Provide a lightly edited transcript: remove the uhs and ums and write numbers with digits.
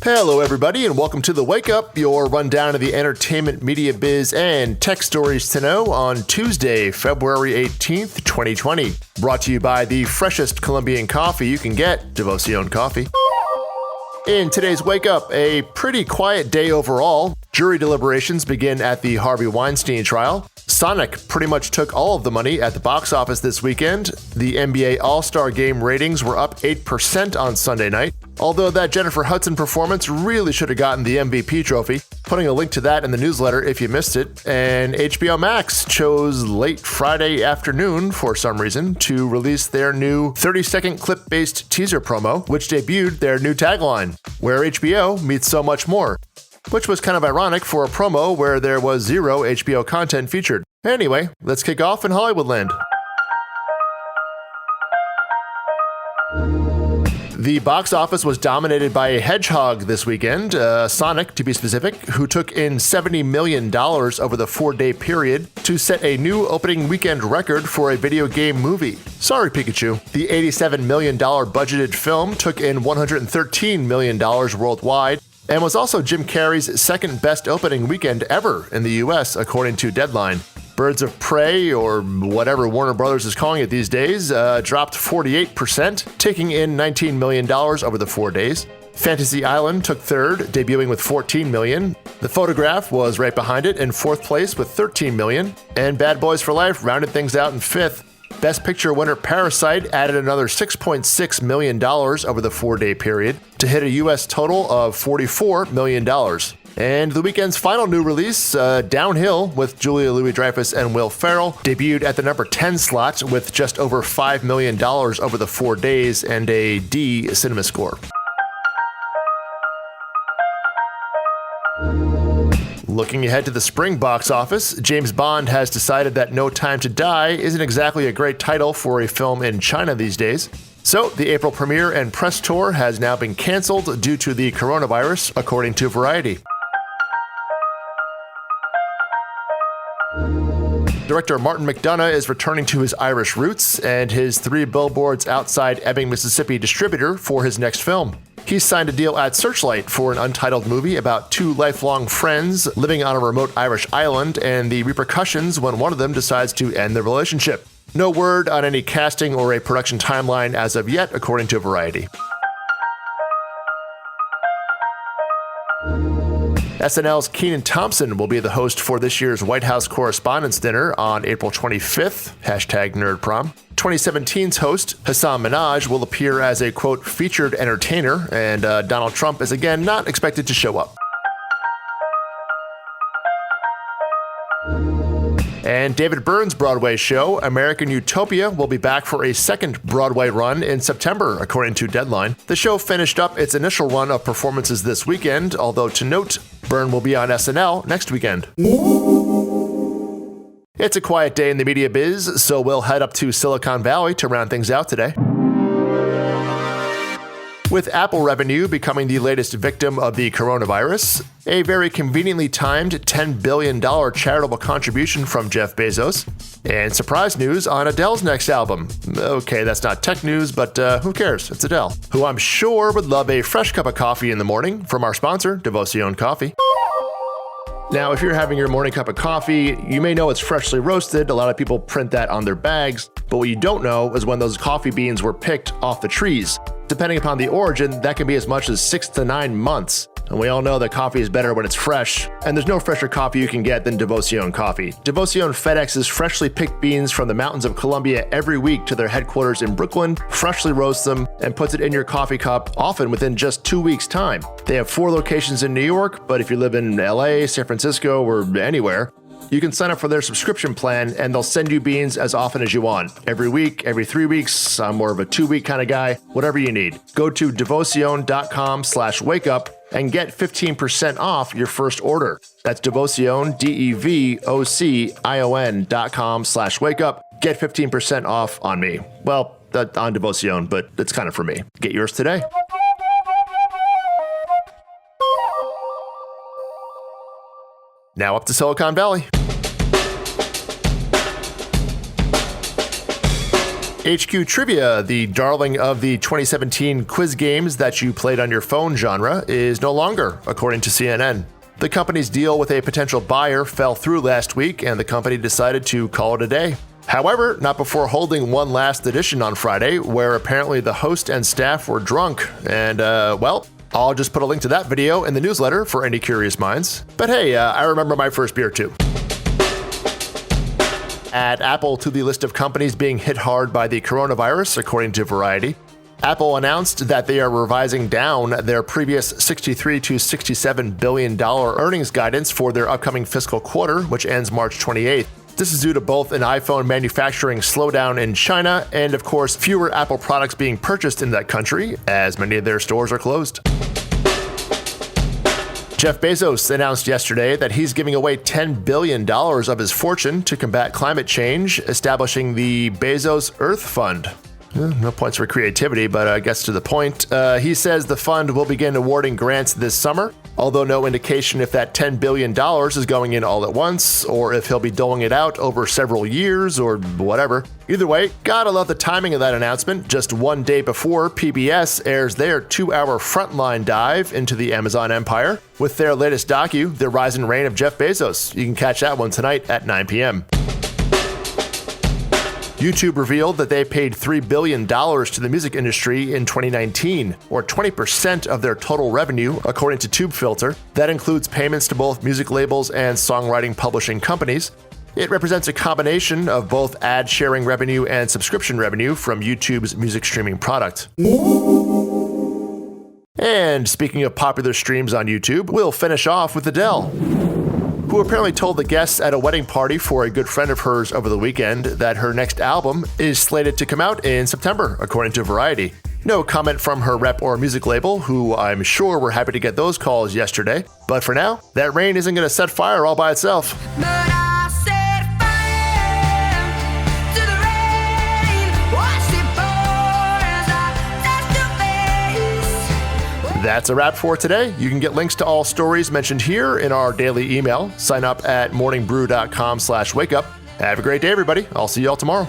Hello, everybody, and welcome to the Wake Up, your rundown of the entertainment, media biz, and tech stories to know on Tuesday, February 18th, 2020. Brought to you by the freshest Colombian coffee you can get, Devoción Coffee. In today's Wake Up, a pretty quiet day overall. Jury deliberations begin at the Harvey Weinstein trial. Sonic pretty much took all of the money at the box office this weekend. The NBA All-Star Game ratings were up 8% on Sunday night, although that Jennifer Hudson performance really should have gotten the MVP trophy. Putting a link to that in the newsletter if you missed it. And HBO Max chose late Friday afternoon, for some reason, to release their new 30-second clip-based teaser promo, which debuted their new tagline, "Where HBO meets so much more," which was kind of ironic for a promo where there was zero HBO content featured. Anyway, let's kick off in Hollywoodland. The box office was dominated by a hedgehog this weekend, Sonic to be specific, who took in $70 million over the 4-day period to set a new opening weekend record for a video game movie. Sorry, Pikachu. The $87 million budgeted film took in $113 million worldwide, and was also Jim Carrey's second best opening weekend ever in the US, according to Deadline. Birds of Prey, or whatever Warner Brothers is calling it these days, dropped 48%, taking in $19 million over the 4 days. Fantasy Island took third, debuting with $14 million. The Photograph was right behind it in fourth place with $13 million. And Bad Boys for Life rounded things out in fifth. Best Picture winner Parasite added another $6.6 million over the 4-day period to hit a U.S. total of $44 million. And the weekend's final new release, Downhill, with Julia Louis-Dreyfus and Will Ferrell, debuted at the number 10 slot with just over $5 million over the 4 days and a D cinema score. Looking ahead to the spring box office, James Bond has decided that No Time to Die isn't exactly a great title for a film in China these days. So, the April premiere and press tour has now been canceled due to the coronavirus, according to Variety. Director Martin McDonagh is returning to his Irish roots and his 3 billboards outside Ebbing, Mississippi distributor for his next film. He's signed a deal at Searchlight for an untitled movie about 2 lifelong friends living on a remote Irish island and the repercussions when one of them decides to end their relationship. No word on any casting or a production timeline as of yet, according to Variety. SNL's Kenan Thompson will be the host for this year's White House Correspondents' Dinner on April 25th, #NerdProm. 2017's host, Hassan Minhaj, will appear as a, quote, featured entertainer, and Donald Trump is again not expected to show up. And David Byrne's Broadway show, American Utopia, will be back for a second Broadway run in September, according to Deadline. The show finished up its initial run of performances this weekend, although to note, Byrne will be on SNL next weekend. It's a quiet day in the media biz, so we'll head up to Silicon Valley to round things out today. With Apple revenue becoming the latest victim of the coronavirus, a very conveniently timed $10 billion charitable contribution from Jeff Bezos, and surprise news on Adele's next album. Okay, that's not tech news, but who cares? It's Adele, who I'm sure would love a fresh cup of coffee in the morning from our sponsor, Devoción Coffee. Now, if you're having your morning cup of coffee, you may know it's freshly roasted. A lot of people print that on their bags, but what you don't know is when those coffee beans were picked off the trees. Depending upon the origin, that can be as much as 6 to 9 months. And we all know that coffee is better when it's fresh, and there's no fresher coffee you can get than Devoción Coffee. Devoción FedExes freshly picked beans from the mountains of Colombia every week to their headquarters in Brooklyn, freshly roasts them, and puts it in your coffee cup, often within just 2 weeks' time. They have 4 locations in New York, but if you live in LA, San Francisco, or anywhere, you can sign up for their subscription plan, and they'll send you beans as often as you want. Every week, every 3 weeks. I'm more of a 2-week kind of guy. Whatever you need. Go to devoción.com/wakeup and get 15% off your first order. That's Devoción, DEVOCION.com/wakeup. Get 15% off on me. Well, on Devoción, but it's kind of for me. Get yours today. Now up to Silicon Valley. HQ Trivia, the darling of the 2017 quiz games that you played on your phone genre, is no longer, according to CNN. The company's deal with a potential buyer fell through last week, and the company decided to call it a day. However, not before holding one last edition on Friday, where apparently the host and staff were drunk. And, I'll just put a link to that video in the newsletter for any curious minds. But hey, I remember my first beer too. Add Apple to the list of companies being hit hard by the coronavirus, according to Variety. Apple announced that they are revising down their previous $63 to $67 billion earnings guidance for their upcoming fiscal quarter, which ends March 28th. This is due to both an iPhone manufacturing slowdown in China and, of course, fewer Apple products being purchased in that country, as many of their stores are closed. Jeff Bezos announced yesterday that he's giving away $10 billion of his fortune to combat climate change, establishing the Bezos Earth Fund. No points for creativity, but gets to the point. He says the fund will begin awarding grants this summer, although no indication if that $10 billion is going in all at once, or if he'll be doling it out over several years, or whatever. Either way, gotta love the timing of that announcement, just one day before PBS airs their 2-hour frontline dive into the Amazon empire with their latest docu, The Rise and Reign of Jeff Bezos. You can catch that one tonight at 9 p.m. YouTube revealed that they paid $3 billion to the music industry in 2019, or 20% of their total revenue, according to TubeFilter. That includes payments to both music labels and songwriting publishing companies. It represents a combination of both ad-sharing revenue and subscription revenue from YouTube's music streaming product. And speaking of popular streams on YouTube, we'll finish off with Adele, who apparently told the guests at a wedding party for a good friend of hers over the weekend that her next album is slated to come out in September, according to Variety. No comment from her rep or music label, who I'm sure were happy to get those calls yesterday. But for now, that rain isn't going to set fire all by itself. That's a wrap for today. You can get links to all stories mentioned here in our daily email. Sign up at morningbrew.com/wakeup. Have a great day, everybody. I'll see you all tomorrow.